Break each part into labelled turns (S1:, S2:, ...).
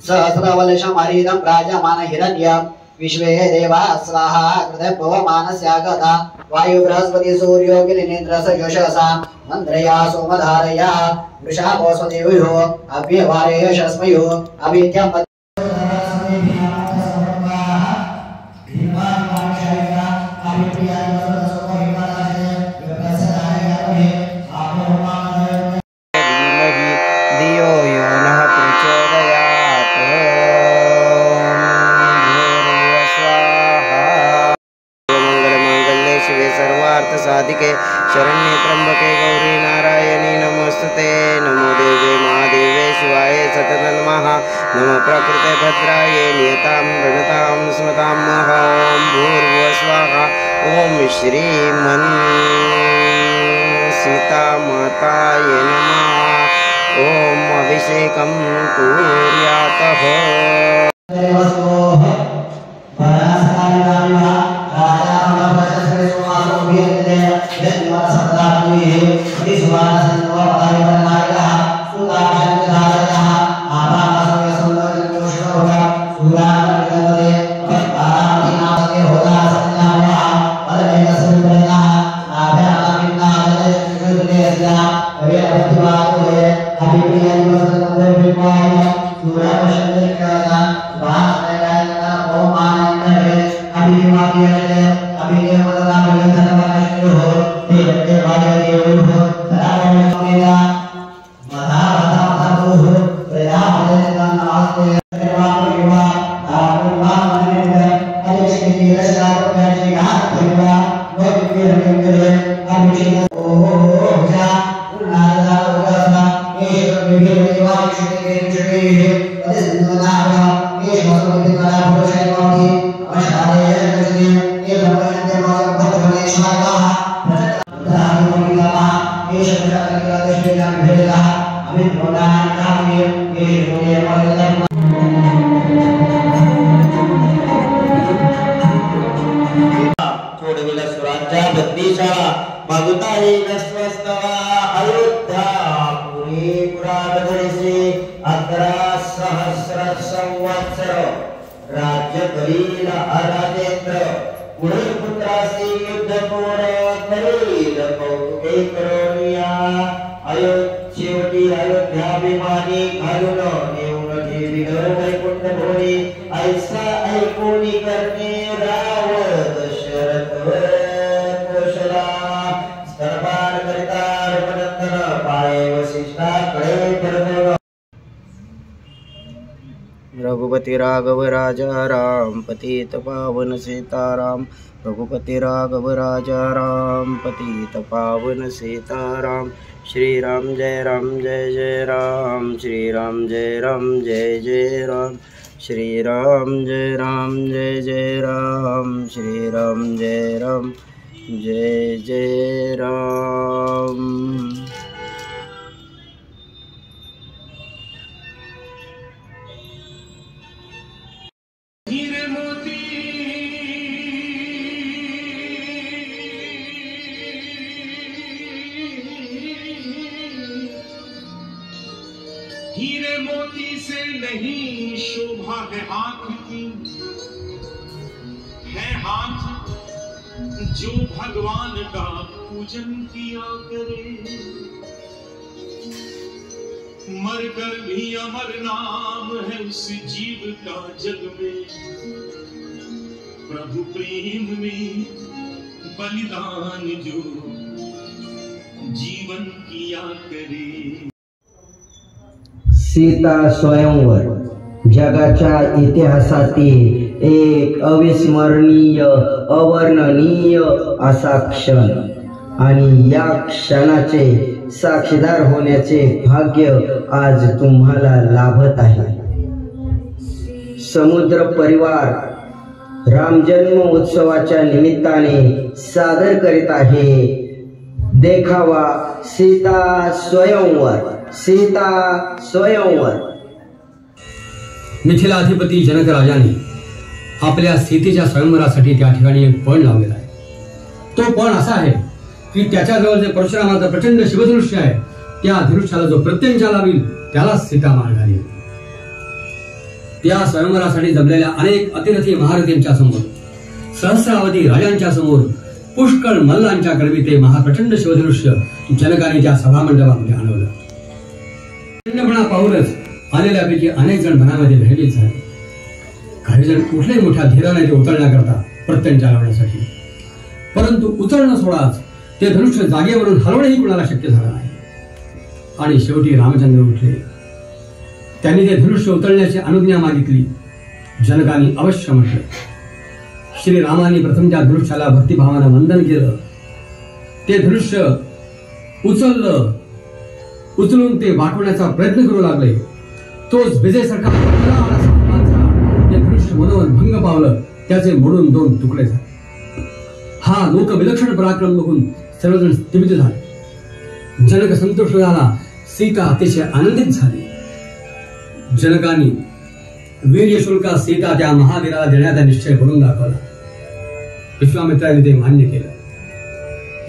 S1: सहस्रवलशमरीदं प्राजमान हिरण्यं विश्वे देवा स्वाहा कृते पवमानस्यागता वायु बृहस्पति सूर्योऽग्निन्द्रस यशसा मन्द्रया सोमधारया वृषाभोस्वदेवयो अव्यवारे यशस्मयो अभित्यं
S2: साधिके शरण्ये त्र्यंबके गौरी नारायणी नमोस्तुते। नमो देवे महादेवे शिवाय सतत नमः। नमो प्रकृते भद्राये नियतां प्रणतां स्मतां ॐ भूर्भुवः स्वाहा। ओम श्रीमन् सीता माताय नमः। ओम अभिषेकं कुर्यातः। रघुपति राघव राजा राम पतित पावन सीताराम। रघुपति राघव राजा राम पतित पावन सीताराम। श्री राम जय जय राम। श्री राम जय जय राम। श्री राम जय जय राम। श्री राम जय जय राम।
S3: हीरे मोती से नहीं शोभा है हाथ की, है हाथ जो भगवान का पूजन किया करे। मरकर भी अमर नाम है उस जीव का जग में, प्रभु प्रेम में बलिदान जो जीवन किया करे।
S2: सीता स्वयंवर जगाच्या इतिहासातील एक अविस्मरणीय अवर्णनीय असा क्षण आणि या क्षणाचे साक्षीदार होण्याचे भाग्य आज तुम्हाला लाभत आहे। समुद्र परिवार रामजन्म उत्सवाच्या निमित्ताने सादर करीत आहे देखावा सीता स्वयंवर। सीता स्वयंवर।
S4: मिथिलाधिपती जनक राजाने आपल्या सीतेच्या स्वयंवरासाठी त्या ठिकाणी एक पण लावलेला आहे। तो पण असा आहे की त्याच्याजवळ जे परशुरामाचं प्रचंड शिवधनुष्य आहे त्या धनुष्याला जो प्रत्यंचा लावेल त्याला सीता मार्गाने त्या स्वयंवरासाठी जमलेल्या अनेक अतिरथी महारथींच्या समोर, सहस्रावधी राजांच्या समोर, पुष्कळ मल्लांच्या कडवी ते महाप्रचंड शिवधनुष्य जनकाने त्या सभामंडपामध्ये आणवलं. प्रचंडपणा पाहूनच आलेल्यापैकी अनेक जण मनामध्ये भयभीत झाले. काही जण कुठल्याही मोठ्या धीराने ते उचलण्याकरता प्रत्यंचा लावण्यासाठी, परंतु उचलणं सोडाच ते धनुष्य जागेवरून हलवणंही कुणाला शक्य झालं नाही. आणि शेवटी रामचंद्र उठले. त्यांनी ते धनुष्य उचलण्याची अनुज्ञा मागितली. जनकाने अवश्य म्हटलं. श्रीरामाने प्रथम त्या धनुष्याला भक्तिभावानं वंदन केलं. ते धनुष्य उचललं. उचलून ते वाकवण्याचा प्रयत्न करू लागले. तोच विजयसारखा ते धनुष्य मनोमन भंग पावलं. त्याचे मोडून 2 तुकडे झाले. हा लोक विलक्षण पराक्रम बघून सर्वजण स्तंभित झाले. जनक संतुष्ट झाला. सीता अतिशय आनंदित झाली. जनकाने वीर्यशुल्का सीता त्या महावीराला देण्याचा निश्चय करून दाखवला. विश्वामित्राने ते मान्य केलं.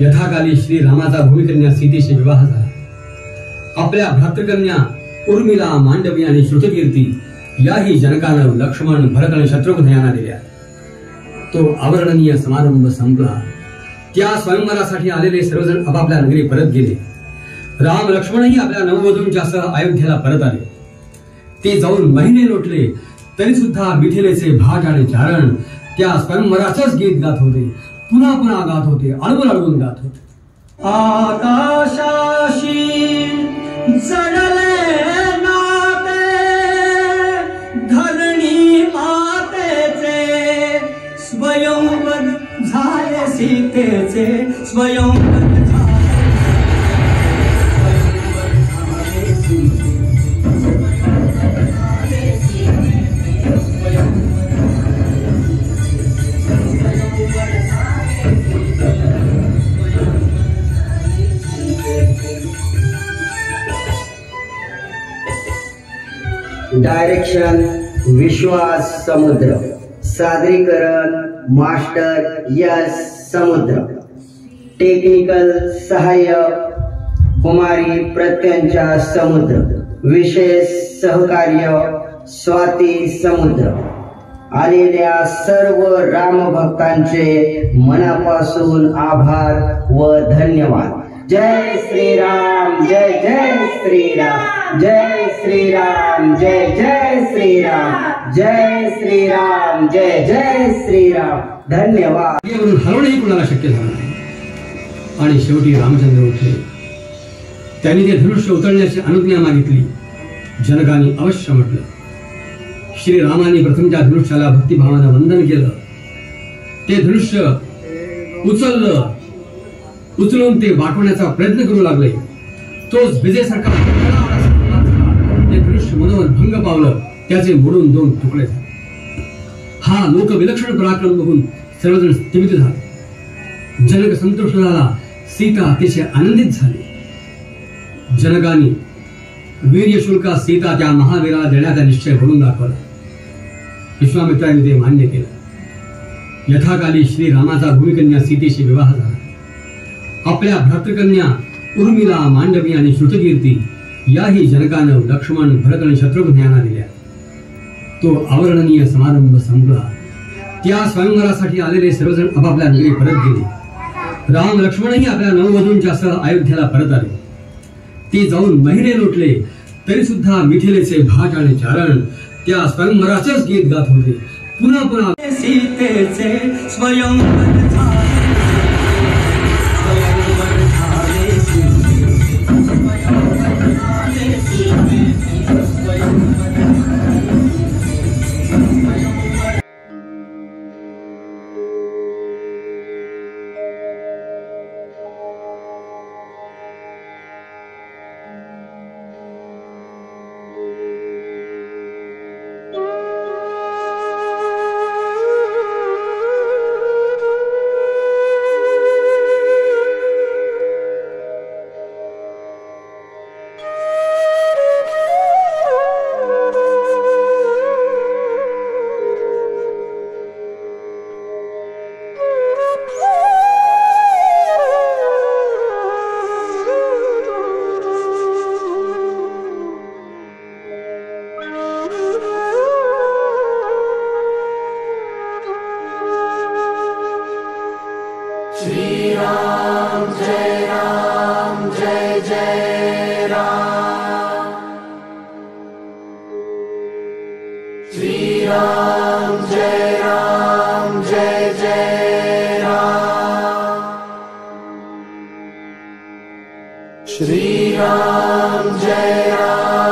S4: यथाकाली श्रीरामाचा भूमिकन्या सीतेशी विवाह झाला. आपल्या भ्रातृकन्या उर्मिला, मांडवी आणि श्रुतकीर्ती याही जनकानं लक्ष्मण, भरत आणि शत्रुघ्न यांना दिल्या. तो अवर्णनीय समारंभ संपला. त्या स्वयंवरासाठी आलेले सर्वजण आपापल्या नगरी परत गेले. राम लक्ष्मणही आपल्या नववधूंच्या सह अयोध्येला परत आले. ते जाऊन महिने लोटले तरी सुद्धा मिथिलेचे भाट आणि चारण त्या स्वयंवराचंच गीत गात होते. पुन्हा पुन्हा गात होते. अळवून अळवून गात होते. आकाशाशी जडले नाते धरणी मातेचे, स्वयंवर झाले सीतेचे, स्वयंवर
S2: डायरेक्शन विश्वास समुद्र. सादरीकरण मास्टर यश समुद्र. टेक्निकल सहाय्य कुमारी प्रत्यंचा समुद्र. विशेष सहकार्य स्वाती समुद्र. आलेल्या सर्व रामभक्तांचे मनापासून आभार व धन्यवाद. जय श्रीराम. जय जय श्रीराम. जय श्रीराम. जय जय श्रीराम. जय श्रीराम. जय जय श्रीराम. धन्यवाद.
S4: हलवणंही कुणाला शक्य झालं नाही. आणि शेवटी रामचंद्र उठले. त्यांनी ते धनुष्य उचलण्याची अनुज्ञा मागितली. जनकाने अवश्य म्हटलं. श्रीरामाने प्रथम त्या धनुष्याला भक्तिभावानं वंदन केलं. ते धनुष्य उचललं. उचलून ते वाकवण्याचा प्रयत्न करू लागले. तोच विजयसारखा ते धनुष्य मनोमन भंग पावलं. त्याचे मोडून 2 तुकडे झाले. हा लोक विलक्षण पराक्रम बघून सर्वजण स्तंभित झाले. जनक संतुष्ट झाला. सीता अतिशय आनंदित झाली. जनकाने वीर्यशुल्का सीता त्या महावीराला देण्याचा निश्चय करून दाखवला. विश्वामित्राने ते मान्य केलं. यथाकाली श्रीरामाचा भूमिकन्या सीतेशी विवाह झाला. आपल्या भ्रातृकन्या उर्मिला, मांडवी आणि श्रुतकीर्ती याही जनकानं लक्ष्मण, भरत आणि शत्रुघ्न यांना दिल्या. तो अवर्णनीय समारंभ संपला. त्या स्वयंवरासाठी आलेले सर्वजण आपापल्या नगरी परत गेले. राम लक्ष्मणही आपल्या नववधूंच्या सह अयोध्येला परत आले. ते जाऊन महिने लोटले तरी सुद्धा मिथिलेचे भाट आणि चारण त्या स्वयंवराचंच गीत गात होते. पुन्हा पुन्हा सीतेचे स्वयंवर
S5: श्री राम जय जय राम। श्री राम जय जय राम। श्री राम जय जय राम।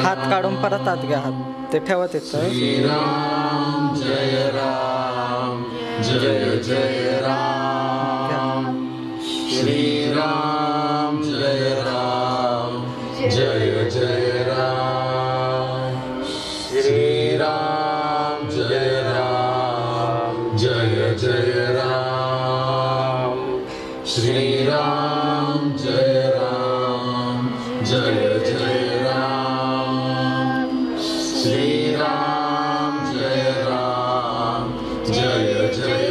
S6: हात काढून परत आत घ्या, हात ते ठेवत येत.
S5: श्रीराम जय राम जय जय राम. श्रीराम जय राम जय जय राम. श्रीराम जय राम जय जय राम. श्रीराम जय राम जय जय राम श्री राम जय जय